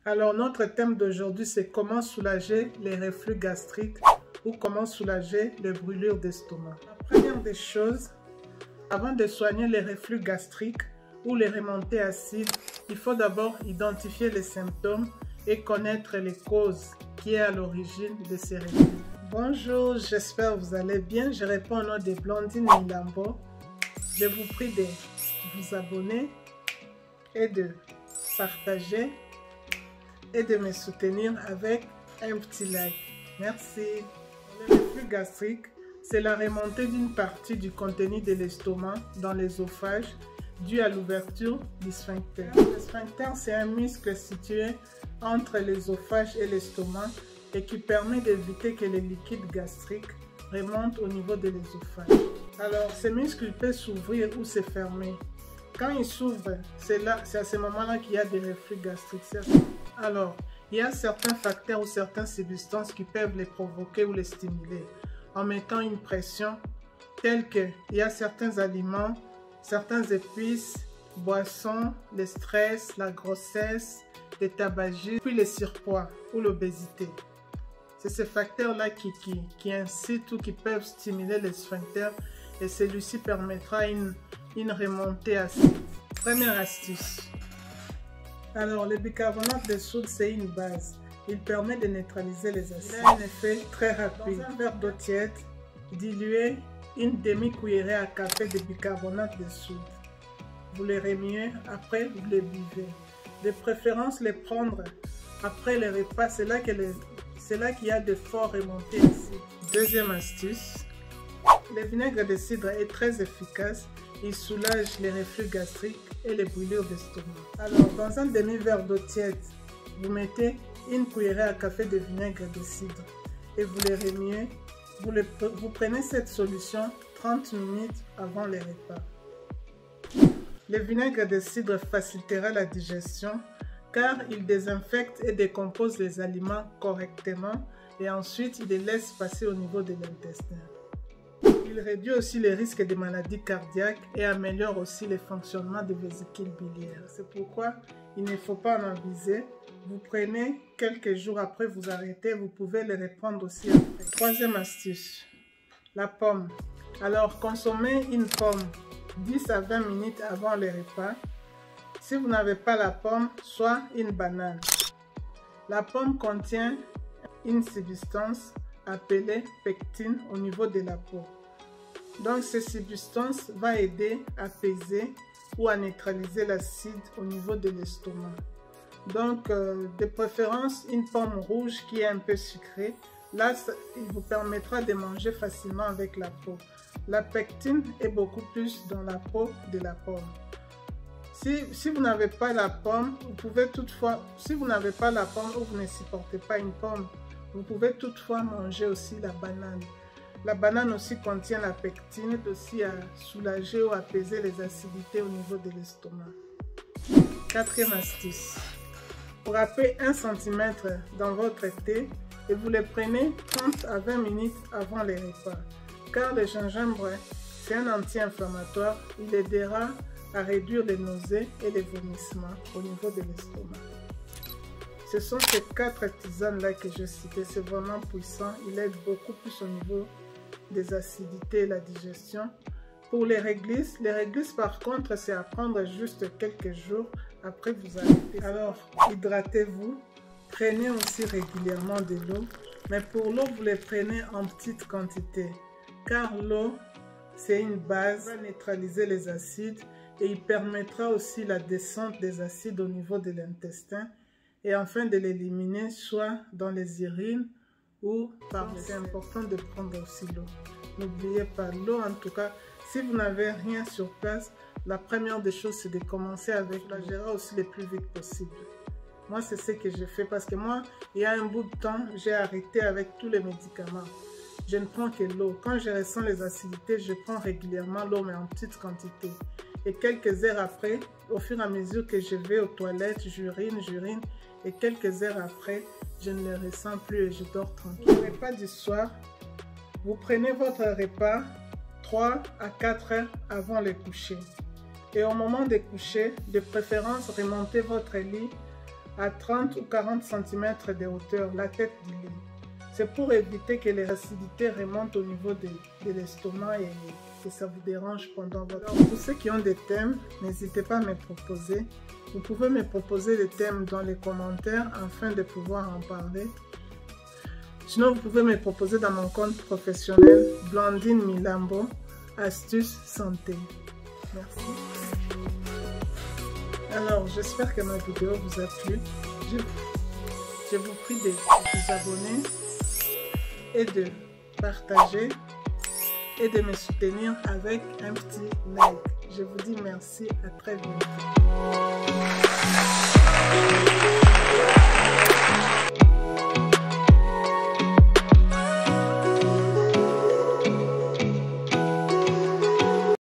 Alors, notre thème d'aujourd'hui, c'est comment soulager les reflux gastriques ou comment soulager les brûlures d'estomac. La première des choses, avant de soigner les reflux gastriques ou les remontées acides, il faut d'abord identifier les symptômes et connaître les causes qui est à l'origine de ces reflux. Bonjour, j'espère que vous allez bien. Je réponds au nom de Blondine Milambo. Je vous prie de vous abonner et de partager et de me soutenir avec un petit like. Merci. Le reflux gastrique, c'est la remontée d'une partie du contenu de l'estomac dans l'ésophage due à l'ouverture du sphincter. Le sphincter, c'est un muscle situé entre l'ésophage et l'estomac et qui permet d'éviter que les liquides gastriques remontent au niveau de l'ésophage. Alors, ce muscle peut s'ouvrir ou se fermer. Quand il s'ouvre, c'est à ce moment-là qu'il y a des reflux gastriques. Alors, il y a certains facteurs ou certaines substances qui peuvent les provoquer ou les stimuler en mettant une pression telle que il y a certains aliments, certaines épices, boissons, le stress, la grossesse, le tabagisme, puis le surpoids ou l'obésité. C'est ces facteurs-là qui incitent ou qui peuvent stimuler le sphincter et celui-ci permettra une remontée acide. Première astuce. Alors, le bicarbonate de soude, c'est une base. Il permet de neutraliser les acides. Il a un effet très rapide. Dans un verre d'eau tiède, diluez une demi-cuillerée à café de bicarbonate de soude. Vous les remuez, après vous les buvez. De préférence, les prendre après les repas. C'est là qu'il y a de fortes remontées acides. Deuxième astuce. Le vinaigre de cidre est très efficace. Il soulage les reflux gastriques et les brûlures d'estomac. Alors, dans un demi-verre d'eau tiède, vous mettez une cuillerée à café de vinaigre de cidre et vous les remuez. Vous prenez cette solution 30 minutes avant les repas. Le vinaigre de cidre facilitera la digestion car il désinfecte et décompose les aliments correctement et ensuite il les laisse passer au niveau de l'intestin. Il réduit aussi les risques de maladies cardiaques et améliore aussi le fonctionnement des vésicules biliaires. C'est pourquoi il ne faut pas en abuser. Vous prenez quelques jours après, vous arrêtez, vous pouvez les reprendre aussi après. Troisième astuce, la pomme. Alors, consommez une pomme 10 à 20 minutes avant les repas. Si vous n'avez pas la pomme, soit une banane. La pomme contient une substance appelée pectine au niveau de la peau. Donc, cette substance va aider à apaiser ou à neutraliser l'acide au niveau de l'estomac. Donc, de préférence, une pomme rouge qui est un peu sucrée. Là, il vous permettra de manger facilement avec la peau. La pectine est beaucoup plus dans la peau de la pomme. Si vous n'avez pas la pomme, vous pouvez toutefois, si vous n'avez pas la pomme ou vous ne supportez pas une pomme, vous pouvez toutefois manger aussi la banane. La banane aussi contient la pectine, aussi à soulager ou apaiser les acidités au niveau de l'estomac. Quatrième astuce. Vous râpez 1 cm dans votre thé et vous le prenez 30 à 20 minutes avant les repas. Car le gingembre, c'est un anti-inflammatoire, il aidera à réduire les nausées et les vomissements au niveau de l'estomac. Ce sont ces 4 tisanes-là que je citais, c'est vraiment puissant, il aide beaucoup plus au niveau des acidités et la digestion. Pour les réglisses par contre, c'est à prendre juste quelques jours après vous arrêter. Alors, hydratez-vous, prenez aussi régulièrement de l'eau, mais pour l'eau, vous les prenez en petite quantité, car l'eau, c'est une base, va neutraliser les acides et il permettra aussi la descente des acides au niveau de l'intestin et enfin de l'éliminer soit dans les urines ou par le. C'est important de prendre aussi l'eau. N'oubliez pas l'eau, en tout cas, si vous n'avez rien sur place, la première des choses, c'est de commencer avec la gérer aussi le plus vite possible. Moi, c'est ce que je fais parce que moi, il y a un bout de temps, j'ai arrêté avec tous les médicaments. Je ne prends que l'eau. Quand je ressens les acidités, je prends régulièrement l'eau, mais en petite quantité. Et quelques heures après, au fur et à mesure que je vais aux toilettes, j'urine, et quelques heures après, je ne les ressens plus et je dors tranquille. Le repas du soir, vous prenez votre repas 3 à 4 heures avant le coucher. Et au moment de coucher, de préférence, remontez votre lit à 30 ou 40 cm de hauteur, la tête du lait. C'est pour éviter que les acidités remontent au niveau de l'estomac et que ça vous dérange pendant votre... Alors, pour ceux qui ont des thèmes, n'hésitez pas à me proposer. Vous pouvez me proposer des thèmes dans les commentaires afin de pouvoir en parler. Sinon, vous pouvez me proposer dans mon compte professionnel Blandine Milambo, Astuces Santé. Merci. Alors, j'espère que ma vidéo vous a plu. Je vous prie de vous abonner et de partager et de me soutenir avec un petit like. Je vous dis merci, à très bientôt.